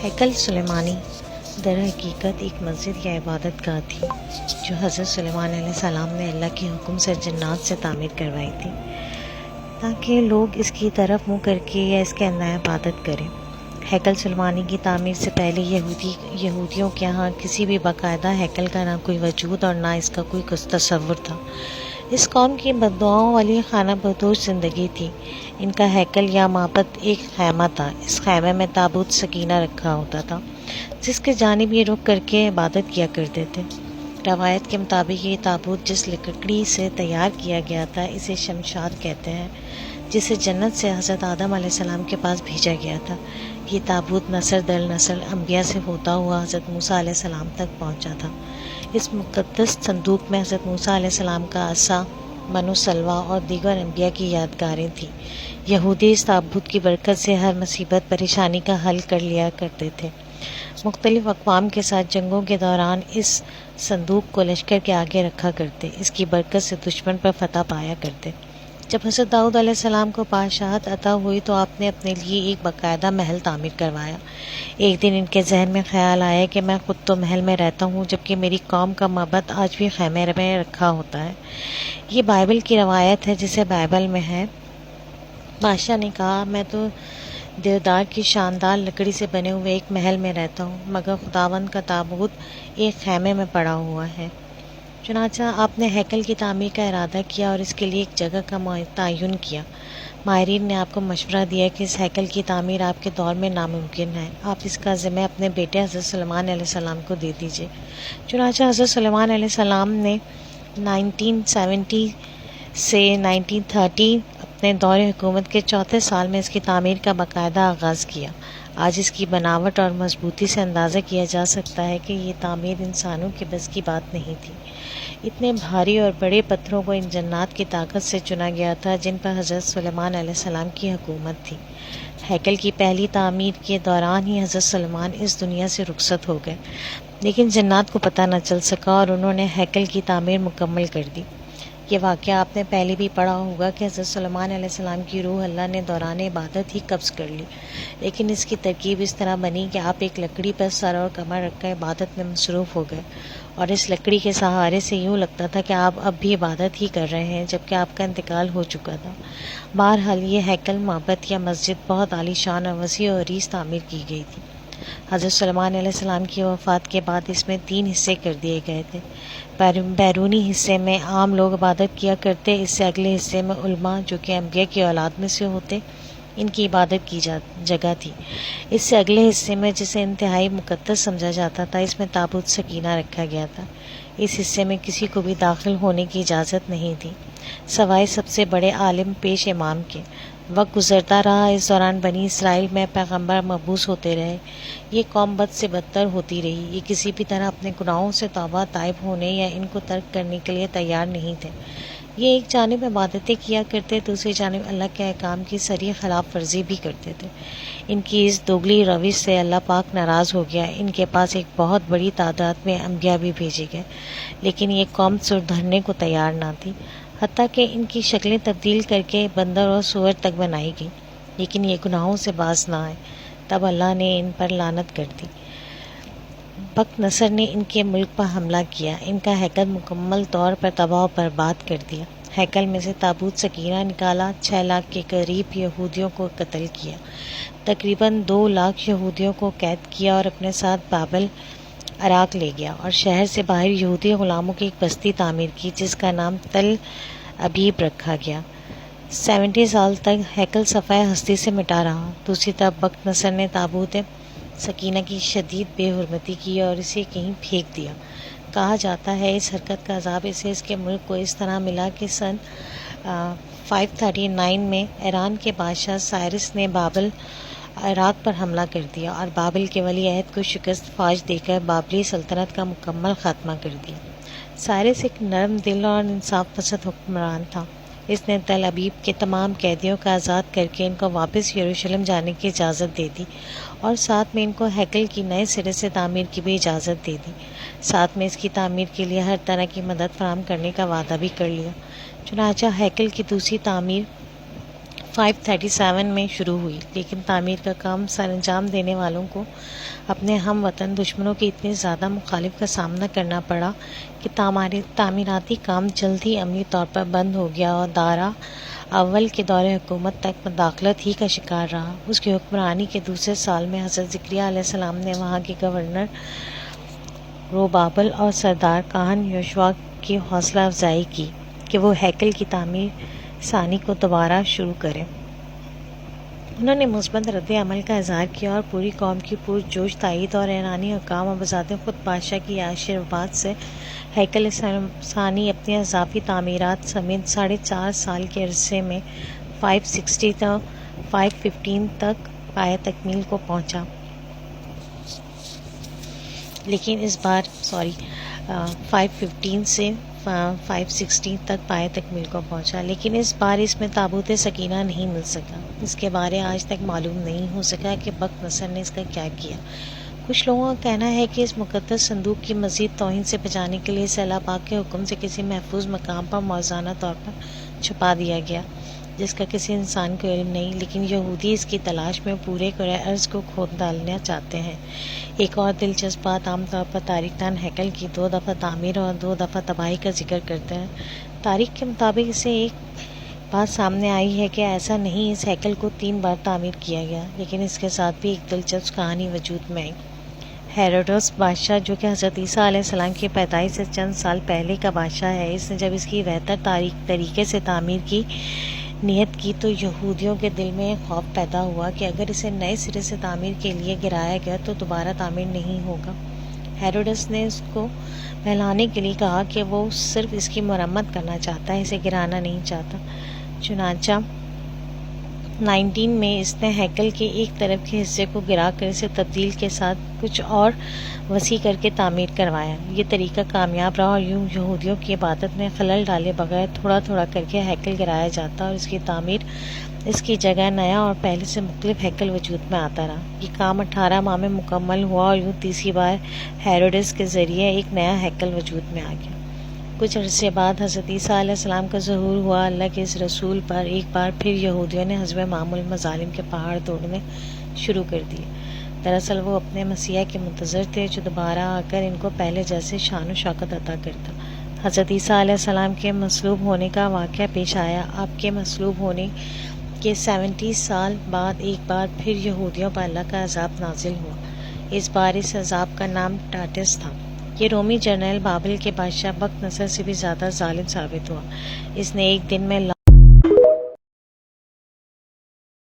ہیکل سلیمانی در حقیقت ایک مسجد یا عبادت گاہ تھی جو حضرت سلیمان علیہ السلام نے اللہ کے حکم سے جنات سے تعمیر کروائی تھی تاکہ لوگ اس کی طرف منہ کر کے یا اس کے اندر عبادت کریں۔ ہیکل سلیمانی کی تعمیر سے پہلے یہودیوں کے یہاں کسی بھی باقاعدہ ہیکل کا نہ کوئی وجود اور نہ اس کا کوئی تصور تھا۔ اس قوم کی بددعاؤں والی خانہ بدوش زندگی تھی۔ ان کا ہیکل یا معبد ایک خیمہ تھا۔ اس خیمے میں تابوت سکینہ رکھا ہوتا تھا جس کے جانب یہ رک کر کے عبادت کیا کرتے تھے۔ روایت کے مطابق یہ تابوت جس لکڑی سے تیار کیا گیا تھا اسے شمشاد کہتے ہیں، جسے جنت سے حضرت آدم علیہ السلام کے پاس بھیجا گیا تھا۔ یہ تابوت نسل در نسل انبیاء سے ہوتا ہوا حضرت موسیٰ علیہ السلام تک پہنچا تھا۔ اس مقدس صندوق میں حضرت موسیٰ علیہ السلام کا عصا، من و سلوہ اور دیگر انبیاء کی یادگاریں تھیں۔ یہودی اس تابوت کی برکت سے ہر مصیبت پریشانی کا حل کر لیا کرتے تھے۔ مختلف اقوام کے ساتھ جنگوں کے دوران اس صندوق کو لشکر کے آگے رکھا کرتے، اس کی برکت سے دشمن پر فتح پایا کرتے۔ جب حضرت داؤد علیہ السلام کو بادشاہت عطا ہوئی تو آپ نے اپنے لیے ایک باقاعدہ محل تعمیر کروایا۔ ایک دن ان کے ذہن میں خیال آیا کہ میں خود تو محل میں رہتا ہوں جبکہ میری قوم کا معبد آج بھی خیمے میں رکھا ہوتا ہے۔ یہ بائبل کی روایت ہے جسے بائبل میں ہے۔ بادشاہ نے کہا، میں تو دیودار کی شاندار لکڑی سے بنے ہوئے ایک محل میں رہتا ہوں، مگر خداوند کا تابوت ایک خیمے میں پڑا ہوا ہے۔ چنانچہ آپ نے ہیکل کی تعمیر کا ارادہ کیا اور اس کے لیے ایک جگہ کا تعین کیا۔ ماہرین نے آپ کو مشورہ دیا کہ اس ہیکل کی تعمیر آپ کے دور میں ناممکن ہے، آپ اس کا ذمہ اپنے بیٹے حضرت سلیمان علیہ السلام کو دے دیجیے۔ چنانچہ حضرت سلیمان علیہ السلام نے 1970 سے 1930 اپنے دور حکومت کے چوتھے سال میں اس کی تعمیر کا باقاعدہ آغاز کیا۔ آج اس کی بناوٹ اور مضبوطی سے اندازہ کیا جا سکتا ہے کہ یہ تعمیر انسانوں کے بس کی بات نہیں تھی۔ اتنے بھاری اور بڑے پتھروں کو ان جنات کی طاقت سے چنا گیا تھا جن پر حضرت سلیمان علیہ السلام کی حکومت تھی۔ ہیکل کی پہلی تعمیر کے دوران ہی حضرت سلیمان اس دنیا سے رخصت ہو گئے، لیکن جنات کو پتہ نہ چل سکا اور انہوں نے ہیکل کی تعمیر مکمل کر دی۔ یہ واقعہ آپ نے پہلے بھی پڑھا ہوگا کہ حضرت سلیمان علیہ السلام کی روح اللہ نے دوران عبادت ہی قبض کر لی، لیکن اس کی ترکیب اس طرح بنی کہ آپ ایک لکڑی پر سر اور کمر رکھ کر عبادت میں مصروف ہو گئے، اور اس لکڑی کے سہارے سے یوں لگتا تھا کہ آپ اب بھی عبادت ہی کر رہے ہیں جبکہ آپ کا انتقال ہو چکا تھا۔ بہرحال یہ ہیکل معبد یا مسجد بہت عالی شان اور وسیع و عریض تعمیر کی گئی تھی۔ حضرت سلیمان علیہ السلام کی وفات کے بعد اس میں 3 حصے کر دیے گئے تھے۔ بیرونی حصے میں عام لوگ عبادت کیا کرتے، اس سے اگلے حصے میں علماء جو کہ انبیاء کی اولاد میں سے ہوتے ان کی عبادت کی جگہ تھی۔ اس سے اگلے حصے میں جسے انتہائی مقدس سمجھا جاتا تھا اس میں تابوت سکینہ رکھا گیا تھا۔ اس حصے میں کسی کو بھی داخل ہونے کی اجازت نہیں تھی سوائے سب سے بڑے عالم پیش امام کے۔ وقت گزرتا رہا، اس دوران بنی اسرائیل میں پیغمبر مبعوث ہوتے رہے۔ یہ قوم بد سے بدتر ہوتی رہی۔ یہ کسی بھی طرح اپنے گناہوں سے توبہ طائب ہونے یا ان کو ترک کرنے کے لیے تیار نہیں تھے۔ یہ ایک جانب عبادتیں کیا کرتے، دوسری جانب اللہ کے احکام کی صریح خلاف ورزی بھی کرتے تھے۔ ان کی اس دوگلی روش سے اللہ پاک ناراض ہو گیا۔ ان کے پاس ایک بہت بڑی تعداد میں انبیاء بھی بھیجے گئے، لیکن یہ قوم سدھرنے کو تیار نہ تھی، حتیٰ کہ ان کی شکلیں تبدیل کر کے بندر اور سور تک بنائی گئی، لیکن یہ گناہوں سے باز نہ آئے۔ تب اللہ نے ان پر لعنت کر دی۔ بخت نصر نے ان کے ملک پر حملہ کیا، ان کا ہیکل مکمل طور پر تباہ و برباد کر دیا۔ ہیکل میں سے تابوت سکینہ نکالا، 6 لاکھ کے قریب یہودیوں کو قتل کیا، تقریباً 2 لاکھ یہودیوں کو قید کیا اور اپنے ساتھ بابل عراق لے گیا، اور شہر سے باہر یہودی غلاموں کی ایک بستی تعمیر کی جس کا نام تل ابیب رکھا گیا۔ 70 سال تک ہیکل صفحہ ہستی سے مٹا رہا۔ دوسری طرف بخت نصر نے تابوت سکینہ کی شدید بے حرمتی کی اور اسے کہیں پھینک دیا۔ کہا جاتا ہے اس حرکت کا عذاب اسے اس کے ملک کو اس طرح ملا کہ سن 539 میں ایران کے بادشاہ سائرس نے بابل عراق پر حملہ کر دیا اور بابل کے ولی عہد کو شکست فاش دے کر بابلی سلطنت کا مکمل خاتمہ کر دیا۔ سائرس ایک نرم دل اور انصاف پسند حکمران تھا۔ اس نے تل ابیب کے تمام قیدیوں کو آزاد کر کے ان کو واپس یروشلم جانے کی اجازت دے دی اور ساتھ میں ان کو ہیکل کی نئے سرے سے تعمیر کی بھی اجازت دے دی۔ ساتھ میں اس کی تعمیر کے لیے ہر طرح کی مدد فراہم کرنے کا وعدہ بھی کر لیا۔ چنانچہ ہیکل کی دوسری تعمیر 537 میں شروع ہوئی، لیکن تعمیر کا کام سر انجام دینے والوں کو اپنے ہم وطن دشمنوں کی اتنی زیادہ مخالف کا سامنا کرنا پڑا کہ تعمیراتی کام جلد ہی عملی طور پر بند ہو گیا اور دارا اول کے دور حکومت تک مداخلت ہی کا شکار رہا۔ اس کی حکمرانی کے دوسرے سال میں حضرت زکریا علیہ السلام نے وہاں کے گورنر روبابل اور سردار کاہن یوشوا کی حوصلہ افزائی کی کہ وہ ہیکل کی تعمیر ثانی کو دوبارہ شروع کریں۔ انہوں نے مثبت رد عمل کا اظہار کیا اور پوری قوم کی پرجوش تائید اور ایرانی حکام اور بذات خود بادشاہ کی آشیرواد سے ہیکل ثانی اپنی اضافی تعمیرات سمیت 4.5 سال کے عرصے میں 560 تا 515 تک پایہ تکمیل کو پہنچا، لیکن اس بار 515 سے 560 تک پایہ تکمیل کو پہنچا، لیکن اس بار اس میں تابوت سکینہ نہیں مل سکا۔ اس کے بارے آج تک معلوم نہیں ہو سکا کہ بخت نصر نے اس کا کیا کیا۔ کچھ لوگوں کا کہنا ہے کہ اس مقدس صندوق کی مزید توہین سے بچانے کے لیے اسے اللہ پاک کے حکم سے کسی محفوظ مقام پر موزانہ طور پر چھپا دیا گیا، جس کا کسی انسان کو علم نہیں، لیکن یہودی اس کی تلاش میں پورے کرۂ ارض کو کھود ڈالنا چاہتے ہیں۔ ایک اور دلچسپ بات، عام طور پر تاریخ دان ہیکل کی 2 دفعہ تعمیر اور 2 دفعہ تباہی کا ذکر کرتے ہیں۔ تاریخ کے مطابق اسے ایک بات سامنے آئی ہے کہ ایسا نہیں، اس ہیکل کو 3 بار تعمیر کیا گیا، لیکن اس کے ساتھ بھی ایک دلچسپ کہانی وجود میں آئی۔ ہیروڈس بادشاہ، جو کہ حضرت عیسیٰ علیہ السلام کی پیدائش سے چند سال پہلے کا بادشاہ ہے، اس نے جب اس کی بہتر طریقے سے تعمیر کی نیت کی تو یہودیوں کے دل میں خوف پیدا ہوا کہ اگر اسے نئے سرے سے تعمیر کے لیے گرایا گیا تو دوبارہ تعمیر نہیں ہوگا۔ ہیروڈس نے اس کو بہلانے کے لیے کہا کہ وہ صرف اس کی مرمت کرنا چاہتا ہے، اسے گرانا نہیں چاہتا۔ چنانچہ 19 میں اس نے ہیکل کے ایک طرف کے حصے کو گرا کر اسے تبدیل کے ساتھ کچھ اور وسیع کر کے تعمیر کروایا۔ یہ طریقہ کامیاب رہا اور یوں یہودیوں کی عبادت میں خلل ڈالے بغیر تھوڑا تھوڑا کر کے ہیکل گرایا جاتا اور اس کی تعمیر، اس کی جگہ نیا اور پہلے سے مختلف ہیکل وجود میں آتا رہا۔ یہ کام 18 ماہ میں مکمل ہوا اور یوں تیسری بار ہیروڈس کے ذریعے ایک نیا ہیکل وجود میں آ گیا۔ کچھ عرصے بعد حضرت عیسیٰ علیہ السلام کا ظہور ہوا۔ اللہ کے اس رسول پر ایک بار پھر یہودیوں نے حسب معمول مظالم کے پہاڑ توڑنے شروع کر دیے۔ دراصل وہ اپنے مسیح کے منتظر تھے جو دوبارہ آ کر ان کو پہلے جیسے شان و شوکت عطا کرتا۔ حضرت عیسیٰ علیہ السلام کے مصلوب ہونے کا واقعہ پیش آیا۔ آپ کے مصلوب ہونے کے 70 سال بعد ایک بار پھر یہودیوں پر اللہ کا عذاب نازل ہوا۔ اس بار اس عذاب کا نام ٹاٹس تھا۔ یہ رومی جنرل بابل کے بادشاہ بخت نصر سے بھی زیادہ ظالم ثابت ہوا۔ اس نے ایک دن میں